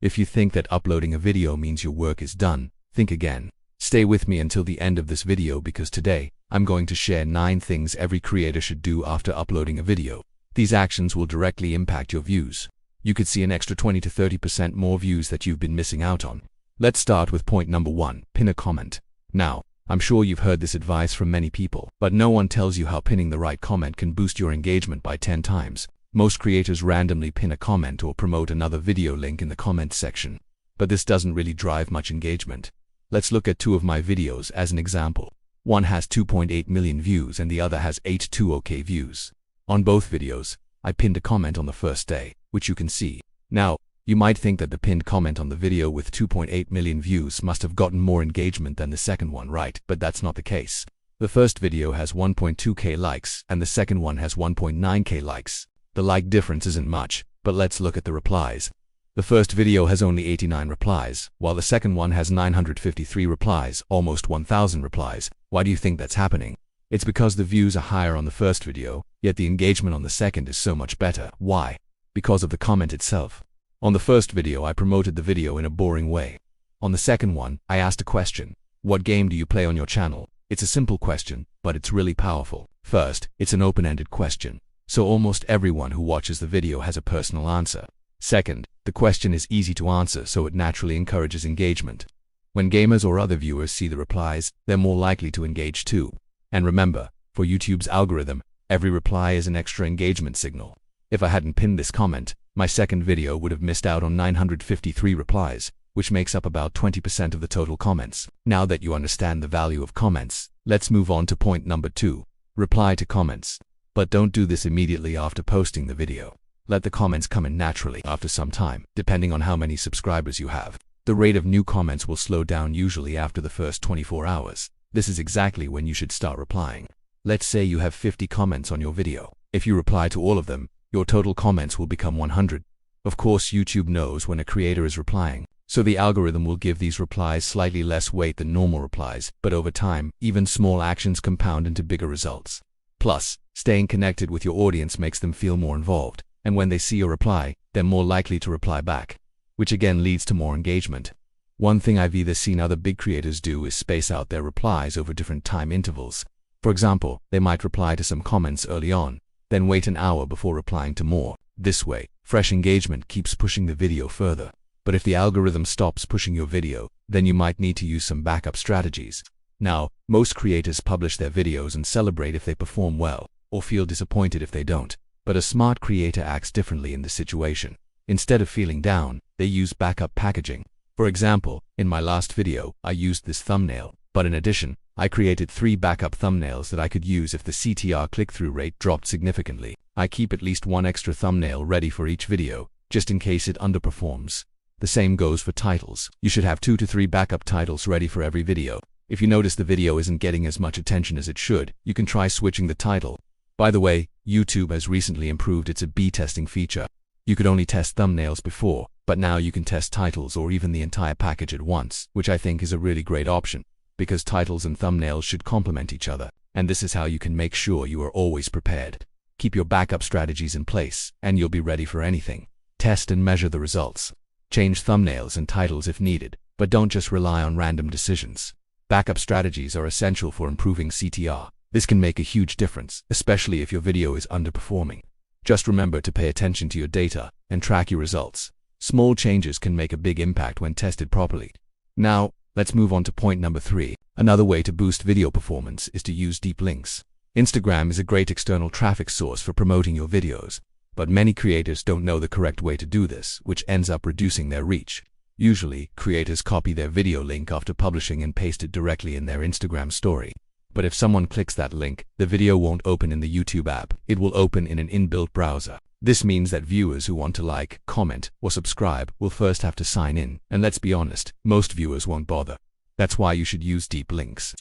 If you think that uploading a video means your work is done, think again. Stay with me until the end of this video because today, I'm going to share 9 things every creator should do after uploading a video. These actions will directly impact your views. You could see an extra 20 to 30% more views that you've been missing out on. Let's start with point number 1, pin a comment. Now, I'm sure you've heard this advice from many people, but no one tells you how pinning the right comment can boost your engagement by 10 times. Most creators randomly pin a comment or promote another video link in the comments section, but this doesn't really drive much engagement. Let's look at 2 of my videos as an example. One has 2.8 million views and the other has 82k views. On both videos, I pinned a comment on the first day, which you can see. Now, you might think that the pinned comment on the video with 2.8 million views must have gotten more engagement than the second one, right? But that's not the case. The first video has 1.2k likes and the second one has 1.9k likes. The like difference isn't much, but let's look at the replies. The first video has only 89 replies, while the second one has 953 replies, almost 1,000 replies. Why do you think that's happening? It's because the views are higher on the first video, yet the engagement on the second is so much better. Why? Because of the comment itself. On the first video, I promoted the video in a boring way. On the second one, I asked a question. What game do you play on your channel? It's a simple question, but it's really powerful. First, it's an open-ended question, so almost everyone who watches the video has a personal answer. Second, the question is easy to answer, so it naturally encourages engagement. When gamers or other viewers see the replies, they're more likely to engage too. And remember, for YouTube's algorithm, every reply is an extra engagement signal. If I hadn't pinned this comment, my second video would have missed out on 953 replies, which makes up about 20% of the total comments. Now that you understand the value of comments, let's move on to point number 2, reply to comments. But don't do this immediately after posting the video. Let the comments come in naturally after some time, depending on how many subscribers you have. The rate of new comments will slow down usually after the first 24 hours. This is exactly when you should start replying. Let's say you have 50 comments on your video. If you reply to all of them, your total comments will become 100. Of course, YouTube knows when a creator is replying, so the algorithm will give these replies slightly less weight than normal replies, but over time, even small actions compound into bigger results. Plus, staying connected with your audience makes them feel more involved, and when they see your reply, they're more likely to reply back, which again leads to more engagement. One thing I've either seen other big creators do is space out their replies over different time intervals. For example, they might reply to some comments early on, then wait an hour before replying to more. This way, fresh engagement keeps pushing the video further. But if the algorithm stops pushing your video, then you might need to use some backup strategies. Now, most creators publish their videos and celebrate if they perform well, or feel disappointed if they don't. But a smart creator acts differently in this situation. Instead of feeling down, they use backup packaging. For example, in my last video, I used this thumbnail, but in addition, I created 3 backup thumbnails that I could use if the CTR click-through rate dropped significantly. I keep at least 1 extra thumbnail ready for each video, just in case it underperforms. The same goes for titles. You should have 2 to 3 backup titles ready for every video. If you notice the video isn't getting as much attention as it should, you can try switching the title. By the way, YouTube has recently improved its A/B testing feature. You could only test thumbnails before, but now you can test titles or even the entire package at once, which I think is a really great option, because titles and thumbnails should complement each other, and this is how you can make sure you are always prepared. Keep your backup strategies in place, and you'll be ready for anything. Test and measure the results. Change thumbnails and titles if needed, but don't just rely on random decisions. Backup strategies are essential for improving CTR. This can make a huge difference, especially if your video is underperforming. Just remember to pay attention to your data and track your results. Small changes can make a big impact when tested properly. Now, let's move on to point number 3. Another way to boost video performance is to use deep links. Instagram is a great external traffic source for promoting your videos, but many creators don't know the correct way to do this, which ends up reducing their reach. Usually, creators copy their video link after publishing and paste it directly in their Instagram story. But if someone clicks that link, the video won't open in the YouTube app. It will open in an inbuilt browser. This means that viewers who want to like, comment, or subscribe will first have to sign in, and let's be honest, most viewers won't bother. That's why you should use deep links.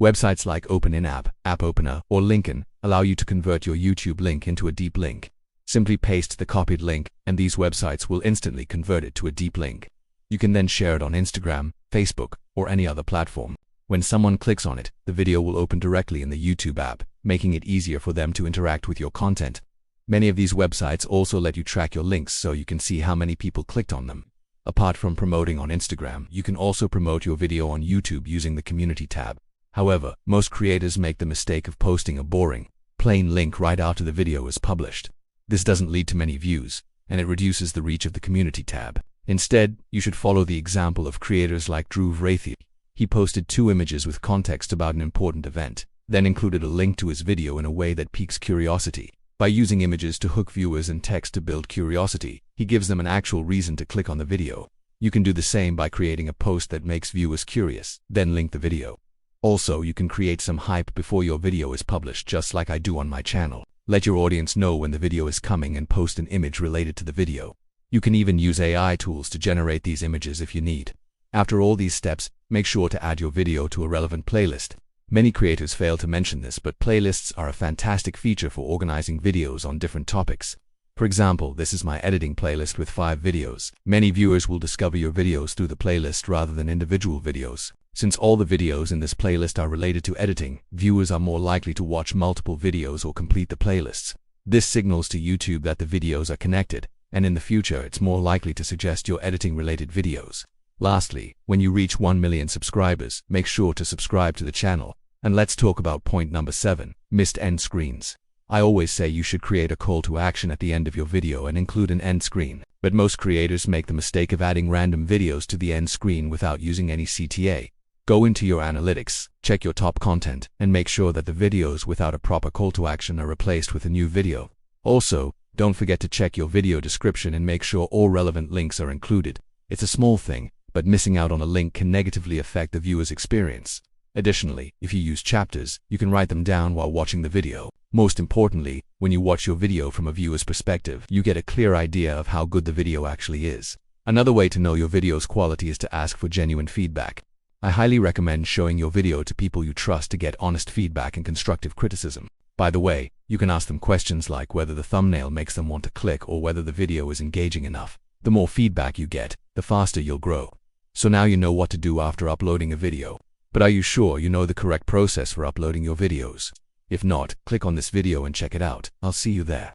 Websites like OpenIn-App, App Opener, or Lincoln allow you to convert your YouTube link into a deep link. Simply paste the copied link, and these websites will instantly convert it to a deep link. You can then share it on Instagram, Facebook, or any other platform. When someone clicks on it, the video will open directly in the YouTube app, making it easier for them to interact with your content. Many of these websites also let you track your links so you can see how many people clicked on them. Apart from promoting on Instagram, you can also promote your video on YouTube using the Community tab. However, most creators make the mistake of posting a boring, plain link right after the video is published. This doesn't lead to many views, and it reduces the reach of the Community tab. Instead, you should follow the example of creators like Drew Vraithia. He posted 2 images with context about an important event, then included a link to his video in a way that piques curiosity. By using images to hook viewers and text to build curiosity, he gives them an actual reason to click on the video. You can do the same by creating a post that makes viewers curious, then link the video. Also, you can create some hype before your video is published, just like I do on my channel. Let your audience know when the video is coming and post an image related to the video. You can even use AI tools to generate these images if you need. After all these steps, make sure to add your video to a relevant playlist. Many creators fail to mention this, but playlists are a fantastic feature for organizing videos on different topics. For example, this is my editing playlist with 5 videos. Many viewers will discover your videos through the playlist rather than individual videos. Since all the videos in this playlist are related to editing, viewers are more likely to watch multiple videos or complete the playlists. This signals to YouTube that the videos are connected, and in the future it's more likely to suggest your editing-related videos. Lastly, when you reach 1 million subscribers, make sure to subscribe to the channel. And let's talk about point number 7, missed end screens. I always say you should create a call to action at the end of your video and include an end screen, but most creators make the mistake of adding random videos to the end screen without using any CTA. Go into your analytics, check your top content, and make sure that the videos without a proper call to action are replaced with a new video. Also, don't forget to check your video description and make sure all relevant links are included. It's a small thing, but missing out on a link can negatively affect the viewer's experience. Additionally, if you use chapters, you can write them down while watching the video. Most importantly, when you watch your video from a viewer's perspective, you get a clear idea of how good the video actually is. Another way to know your video's quality is to ask for genuine feedback. I highly recommend showing your video to people you trust to get honest feedback and constructive criticism. By the way, you can ask them questions like whether the thumbnail makes them want to click or whether the video is engaging enough. The more feedback you get, the faster you'll grow. So now you know what to do after uploading a video. But are you sure you know the correct process for uploading your videos? If not, click on this video and check it out. I'll see you there.